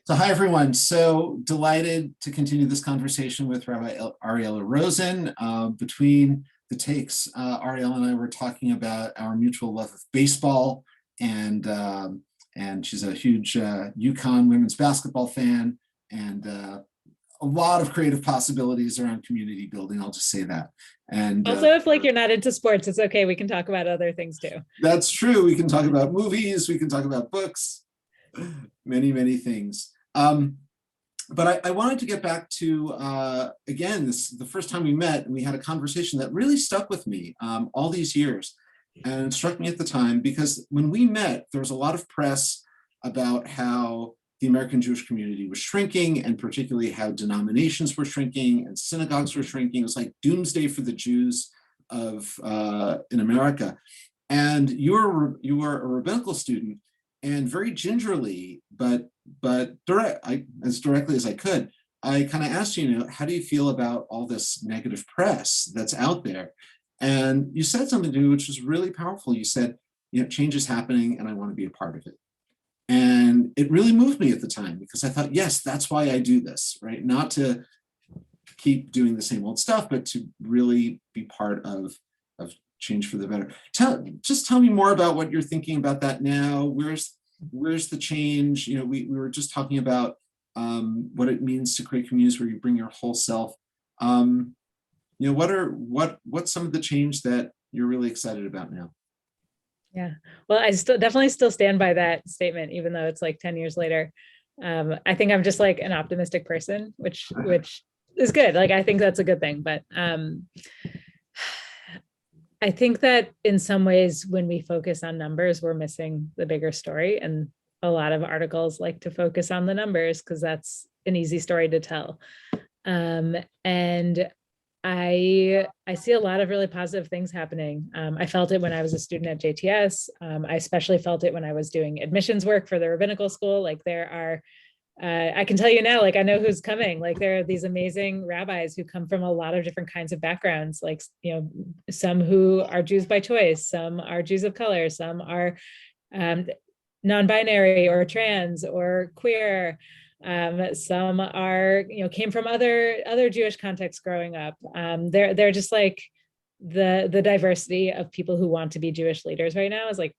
So hi, everyone. So delighted to continue this conversation with Rabbi Ariella Rosen. Between the takes, Ariella and I were talking about our mutual love of baseball, and she's a huge UConn women's basketball fan, and a lot of creative possibilities around community building. I'll just say that. And Also, if like you're not into sports, it's okay. We can talk about other things too. that's true. We can talk about movies. We can talk about books. Many things. But I wanted to get back to, again, the first time we met, and we had a conversation that really stuck with me all these years. And it struck me at the time because when we met, there was a lot of press about how the American Jewish community was shrinking, and particularly how denominations were shrinking and synagogues were shrinking. It was like doomsday for the Jews in America. And you were a rabbinical student, and very gingerly, but as directly as I could, I kind of asked you, how do you feel about all this negative press that's out there? And you said something to me which was really powerful. You said, change is happening and I want to be a part of it. And it really moved me at the time because I thought, yes, that's why I do this, right? Not to keep doing the same old stuff, but to really be part of change for the better. Just tell me more about what you're thinking about that now. Where's the change? We were just talking about what it means to create communities where you bring your whole self. What's some of the change that you're really excited about now? Yeah, well, I definitely still stand by that statement, even though it's like 10 years later. I think I'm just like an optimistic person, which is good. Like, I think that's a good thing. But I think that in some ways, when we focus on numbers, we're missing the bigger story. And a lot of articles like to focus on the numbers because that's an easy story to tell. And I see a lot of really positive things happening. I felt it when I was a student at JTS. I especially felt it when I was doing admissions work for the rabbinical school. Like there are, I can tell you now, like I know who's coming. Like there are these amazing rabbis who come from a lot of different kinds of backgrounds. Like, some who are Jews by choice, some are Jews of color, some are non-binary or trans or queer. Some are, came from other Jewish contexts growing up. They're just like the diversity of people who want to be Jewish leaders right now is like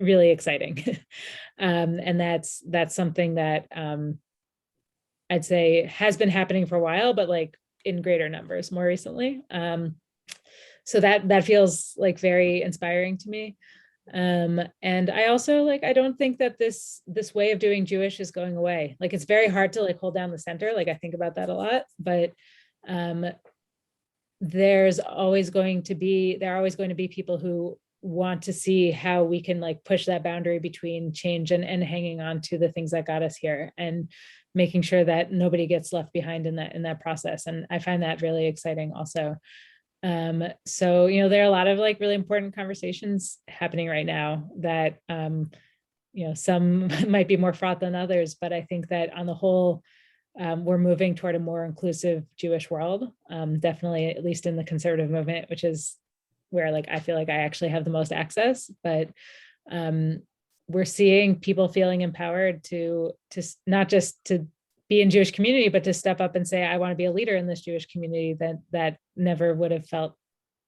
really exciting. And that's something that I'd say has been happening for a while, but like in greater numbers more recently. So that feels like very inspiring to me. And I also I don't think that this way of doing Jewish is going away. Like it's very hard to like hold down the center. Like I think about that a lot, but there are always going to be people who want to see how we can like push that boundary between change and hanging on to the things that got us here and making sure that nobody gets left behind in that process. And I find that really exciting also. So, there are a lot of like really important conversations happening right now that, some might be more fraught than others, but I think that on the whole, we're moving toward a more inclusive Jewish world. Definitely, at least in the conservative movement, which is where like I feel like I actually have the most access, but we're seeing people feeling empowered to not just to be in Jewish community, but to step up and say, I want to be a leader in this Jewish community that never would have felt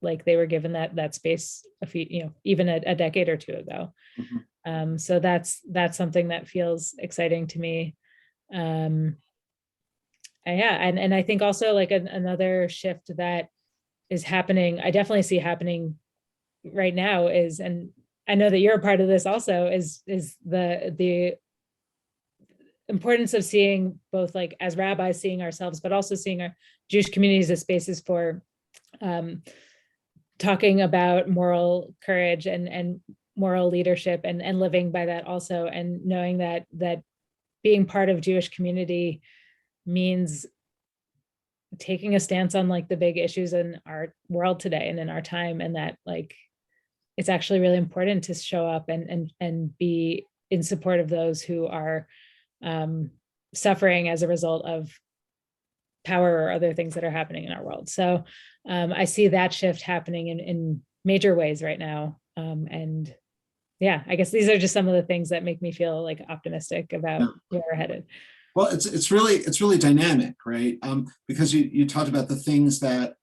like they were given that space a few, even a decade or two ago. Mm-hmm. So that's something that feels exciting to me. Yeah. And I think also like another shift that is happening, I definitely see happening right now is, and I know that you're a part of this also, is the importance of seeing both like as rabbis, seeing ourselves, but also seeing our Jewish communities as spaces for talking about moral courage and moral leadership and living by that also, and knowing that being part of Jewish community means taking a stance on like the big issues in our world today and in our time, and that like it's actually really important to show up and be in support of those who are suffering as a result of power or other things that are happening in our world. So I see that shift happening in major ways right now. And yeah, I guess these are just some of the things that make me feel like optimistic about Yeah. where we're headed. Well, it's really dynamic, right? Because you talked about the things that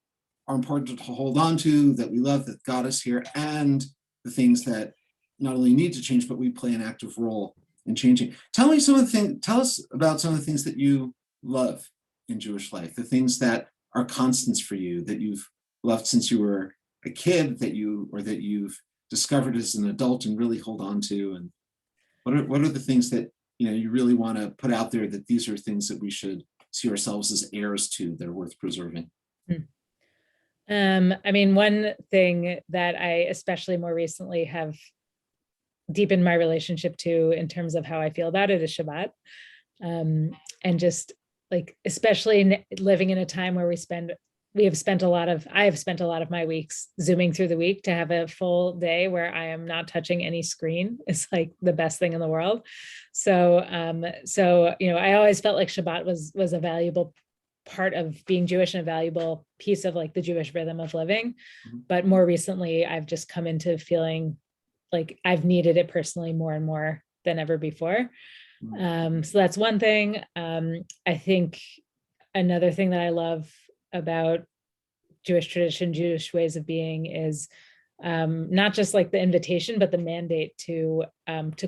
are important to hold on to, that we love, that got us here, and the things that not only need to change, but we play an active role in changing. Tell us about some of the things that you love in Jewish life, the things that are constants for you, that you've loved since you were a kid, that you've discovered as an adult and really hold on to. And what are the things that you really want to put out there, that these are things that we should see ourselves as heirs to, that are worth preserving? I mean, one thing that I especially more recently have deepened my relationship to in terms of how I feel about it is Shabbat. And just like, especially living in a time where I have spent a lot of my weeks zooming through the week. To have a full day where I am not touching any screen is like the best thing in the world. So, I always felt like Shabbat was a valuable part of being Jewish and a valuable piece of like the Jewish rhythm of living. But more recently, I've just come into feeling like I've needed it personally more and more than ever before. So that's one thing. I think another thing that I love about Jewish tradition, Jewish ways of being is not just like the invitation, but the mandate to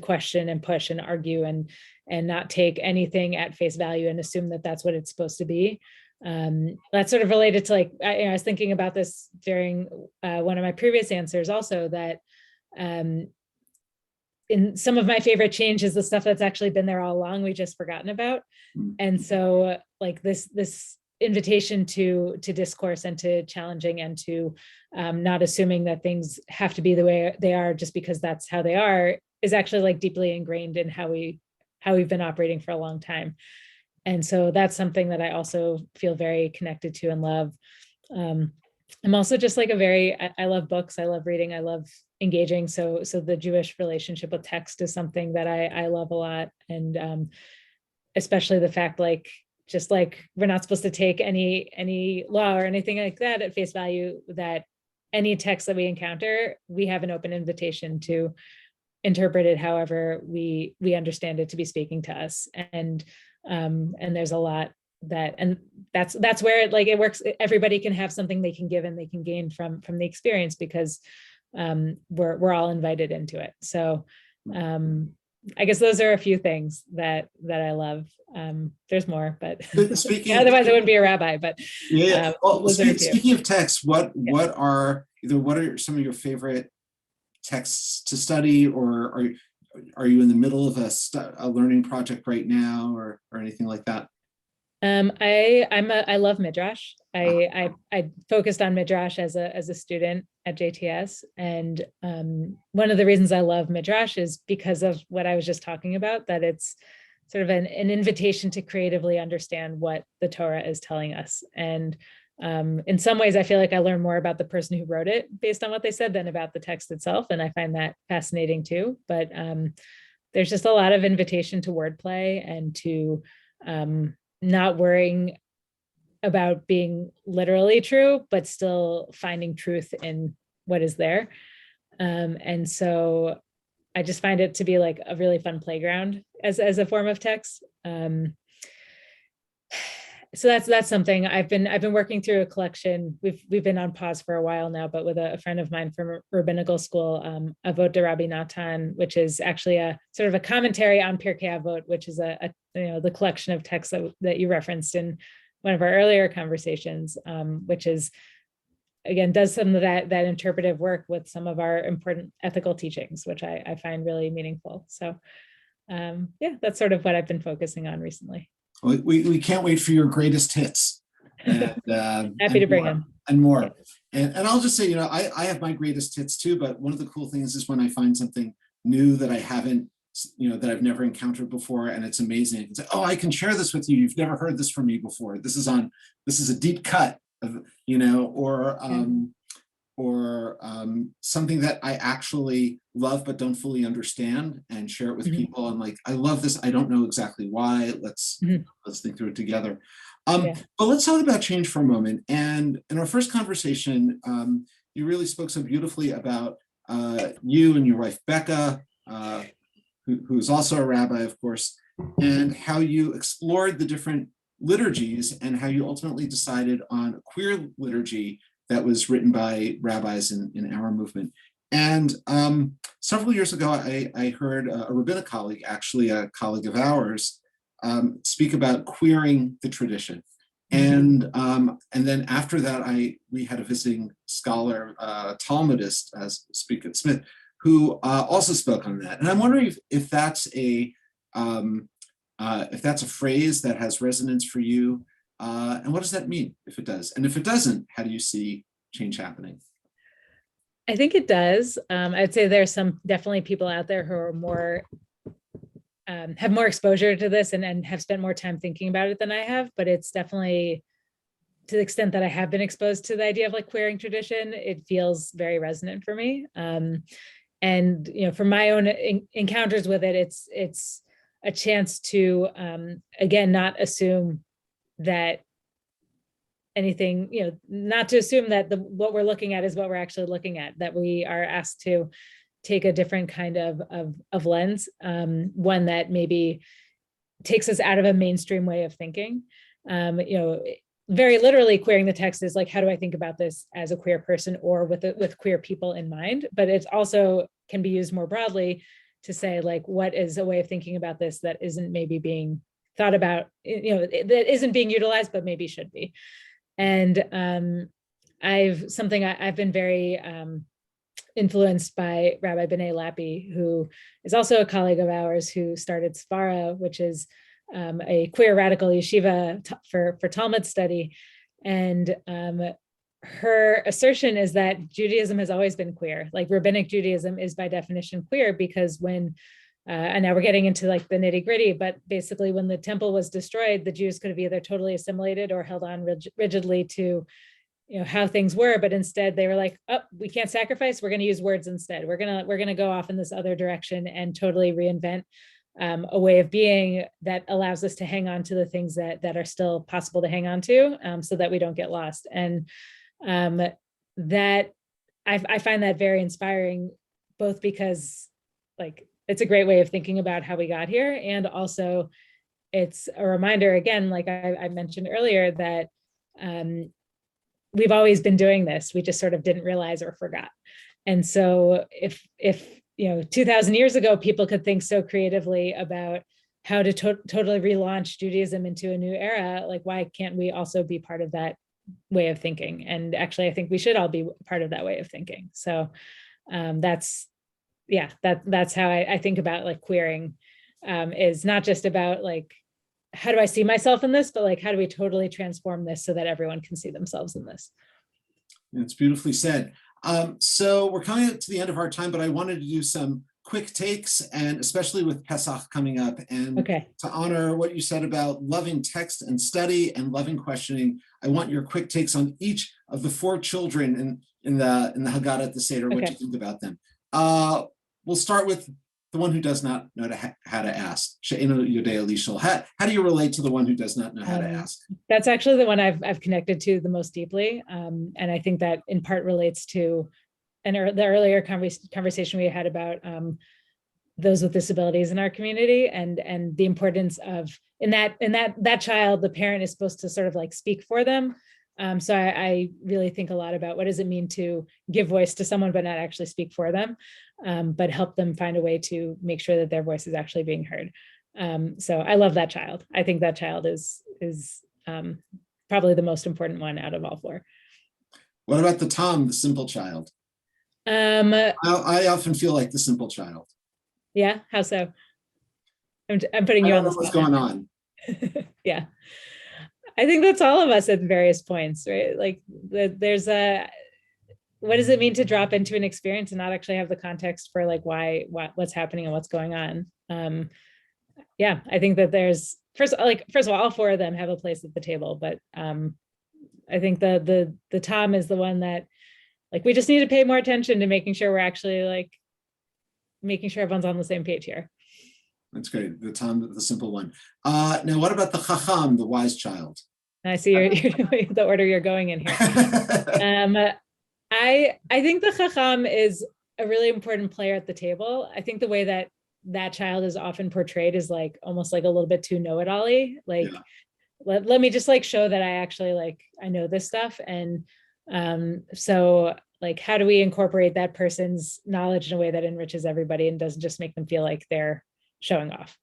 question and push and argue and not take anything at face value and assume that that's what it's supposed to be. That's sort of related to like, I was thinking about this during one of my previous answers also, that in some of my favorite change is the stuff that's actually been there all along, we just forgotten about. And so like this invitation to discourse and to challenging and to not assuming that things have to be the way they are just because that's how they are, is actually like deeply ingrained in how we've been operating for a long time. And so that's something that I also feel very connected to and love. I'm also just like I love books, I love reading, I love engaging. So the Jewish relationship with text is something that I love a lot. And especially the fact, like, just like we're not supposed to take any law or anything like that at face value, that any text that we encounter, we have an open invitation to interpret it however we understand it to be speaking to us. And there's a lot and that's where it works. Everybody can have something they can give and they can gain from the experience, because we're all invited into it. So I guess those are a few things that I love. There's more, but otherwise I wouldn't be a rabbi. But yeah. Well, speaking of text, what Yeah. are some of your favorite texts to study, or are you in the middle of a learning project right now, or anything like that? I love Midrash. I focused on Midrash as a student at JTS, and one of the reasons I love Midrash is because of what I was just talking about, that it's sort of an invitation to creatively understand what the Torah is telling us. And in some ways, I feel like I learn more about the person who wrote it based on what they said than about the text itself, and I find that fascinating too. But there's just a lot of invitation to wordplay and to not worrying about being literally true, but still finding truth in what is there. And so I just find it to be like a really fun playground as a form of text. So that's something I've been working through a collection. We've been on pause for a while now, but with a friend of mine from rabbinical school, Avot de Rabbi Natan, which is actually a sort of a commentary on Pirkei Avot, which is the collection of texts that you referenced in one of our earlier conversations, which is, again, does some of that interpretive work with some of our important ethical teachings, which I find really meaningful. So that's sort of what I've been focusing on recently. We can't wait for your greatest hits. And, happy to bring them. And more. And I'll just say, I have my greatest hits too, but one of the cool things is when I find something new that I haven't, that I've never encountered before, and it's amazing. I can say, oh, I can share this with you. You've never heard this from me before. This is a deep cut of, or something that I actually love but don't fully understand, and share it with people. I'm like, I love this. I don't know exactly why. Let's think through it together. But let's talk about change for a moment. And in our first conversation, you really spoke so beautifully about you and your wife Becca, who's also a rabbi, of course, and how you explored the different liturgies and how you ultimately decided on a queer liturgy that was written by rabbis in our movement. And several years ago, I heard a rabbinic colleague, actually a colleague of ours, speak about queering the tradition. And then after that, we had a visiting scholar, Talmudist, Speaker Smith, who also spoke on that. And I'm wondering if that's a phrase that has resonance for you, and what does that mean if it does? And if it doesn't, how do you see change happening? I think it does. I'd say there's some definitely people out there who are more have more exposure to this and have spent more time thinking about it than I have, but it's definitely, to the extent that I have been exposed to the idea of like queering tradition, it feels very resonant for me. And from my own encounters with it, it's a chance to again not assume that anything, not to assume that what we're looking at is what we're actually looking at, that we are asked to take a different kind of lens, one that maybe takes us out of a mainstream way of thinking. Very literally, queering the text is like, how do I think about this as a queer person or with queer people in mind? But it also can be used more broadly to say, like, what is a way of thinking about this that isn't maybe being thought about, that isn't being utilized, but maybe should be. And I've been very influenced by Rabbi B'nai Lappi, who is also a colleague of ours, who started Svara, which is a queer radical yeshiva for Talmud study. And her assertion is that Judaism has always been queer. Like, rabbinic Judaism is by definition queer, because when and now we're getting into like the nitty gritty, but basically when the temple was destroyed, the Jews could have either totally assimilated or held on rigidly to how things were, but instead they were like, oh, we can't sacrifice, we're going to use words instead. We're going to go off in this other direction and totally reinvent a way of being that allows us to hang on to the things that are still possible to hang on to, so that we don't get lost. And that I find that very inspiring, both because like it's a great way of thinking about how we got here, and also it's a reminder, again, like I mentioned earlier, that we've always been doing this. We just sort of didn't realize or forgot. And so if 2000 years ago, people could think so creatively about how to totally relaunch Judaism into a new era, like, why can't we also be part of that way of thinking? And actually, I think we should all be part of that way of thinking. So that's how I think about like queering, is not just about like, how do I see myself in this, but like, how do we totally transform this so that everyone can see themselves in this? It's beautifully said. So we're coming up to the end of our time, but I wanted to do some quick takes, and especially with Pesach coming up, and to honor what you said about loving text and study and loving questioning, I want your quick takes on each of the 4 children in the Haggadah at the Seder, what you think about them. We'll start with the one who does not know how to ask. She'eino yodea lishol. How do you relate to the one who does not know how to ask? That's actually the one I've connected to the most deeply, and I think that in part relates to the earlier conversation we had about those with disabilities in our community, and the importance of in that child, the parent is supposed to sort of like speak for them. So I really think a lot about what does it mean to give voice to someone but not actually speak for them, but help them find a way to make sure that their voice is actually being heard. So I love that child. I think that child is probably the most important one out of all 4. What about the Tom, the simple child? I often feel like the simple child. Yeah, how so? I'm putting you on the spot. What's going on? Yeah. I think that's all of us at various points, right? Like there's what does it mean to drop into an experience and not actually have the context for like what's happening and what's going on? Yeah, I think that there's first of all 4 of them have a place at the table, but I think the Tom is the one that like we just need to pay more attention to making sure we're actually like making sure everyone's on the same page here. That's great. The Tom, the simple one. Now, what about the Chacham, the wise child? I see the order you're going in here. I think the Chacham is a really important player at the table. I think the way that that child is often portrayed is like almost like a little bit too know-it-all-y. Like, Yeah. let me just like show that I actually like I know this stuff. And so like how do we incorporate that person's knowledge in a way that enriches everybody and doesn't just make them feel like they're showing off?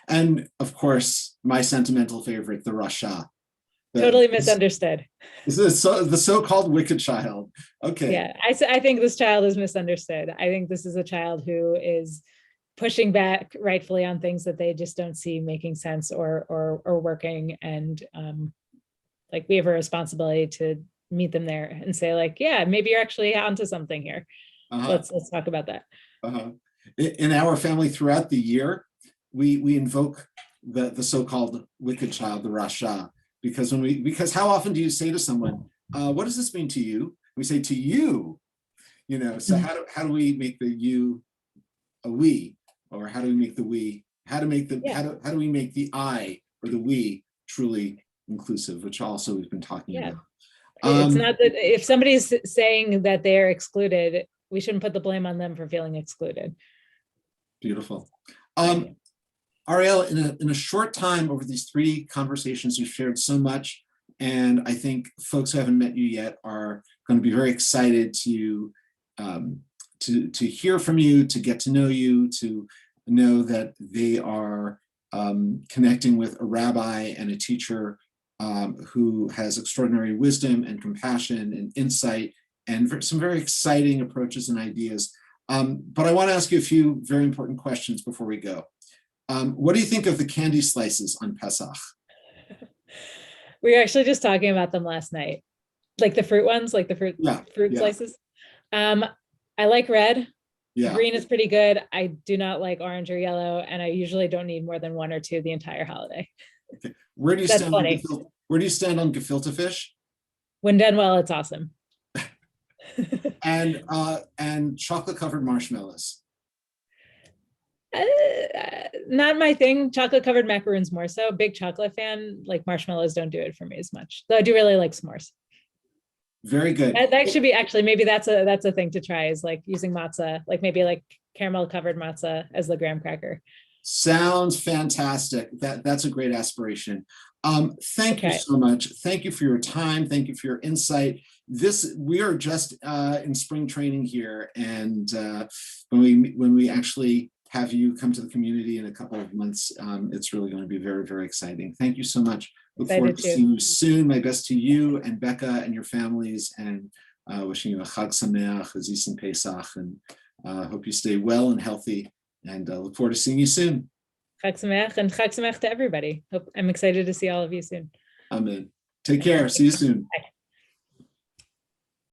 And of course, my sentimental favorite, the Rasha. Totally misunderstood. This is the so-called wicked child. Okay. Yeah, I think this child is misunderstood. I think this is a child who is pushing back rightfully on things that they just don't see making sense or working. And like we have a responsibility to meet them there and say like, yeah, maybe you're actually onto something here. Let's talk about that. In our family throughout the year, we invoke the so-called wicked child, the Rasha, because how often do you say to someone, what does this mean to you? We say to you, so how do we make the you a we, or how do we make the we, how do we make the I or the we truly inclusive, which also we've been talking about. It's not that if somebody's saying that they're excluded, we shouldn't put the blame on them for feeling excluded. Beautiful. Ariel, in a short time over these 3 conversations, you've shared so much, and I think folks who haven't met you yet are going to be very excited to hear from you, to get to know you, to know that they are connecting with a rabbi and a teacher who has extraordinary wisdom and compassion and insight and some very exciting approaches and ideas. But I want to ask you a few very important questions before we go. What do you think of the candy slices on Pesach? We were actually just talking about them last night, like the fruit ones, like the fruit slices. I like red. Yeah. Green is pretty good. I do not like orange or yellow, and I usually don't need more than 1 or 2 the entire holiday. Okay. Where do you stand on gefilte fish? When done well, it's awesome. And chocolate covered marshmallows. Not my thing. Chocolate covered macaroons more so. Big chocolate fan. Like marshmallows don't do it for me as much. Though I do really like s'mores. Very good. That should be actually, maybe that's a thing to try, is like using matzah, like maybe like caramel covered matzah as the graham cracker. Sounds fantastic. That's a great aspiration. Thank you so much. Thank you for your time. Thank you for your insight. We are just in spring training here, and when we actually have you come to the community in a couple of months, it's really going to be very, very exciting. Thank you so much. Look forward to seeing you soon. My best to you and Becca and your families, and wishing you a Chag Sameach, a Zisen Pesach, and hope you stay well and healthy, and look forward to seeing you soon. Chag Sameach, and Chag Sameach to everybody. I'm excited to see all of you soon. Amen. Take care. See you soon. Bye.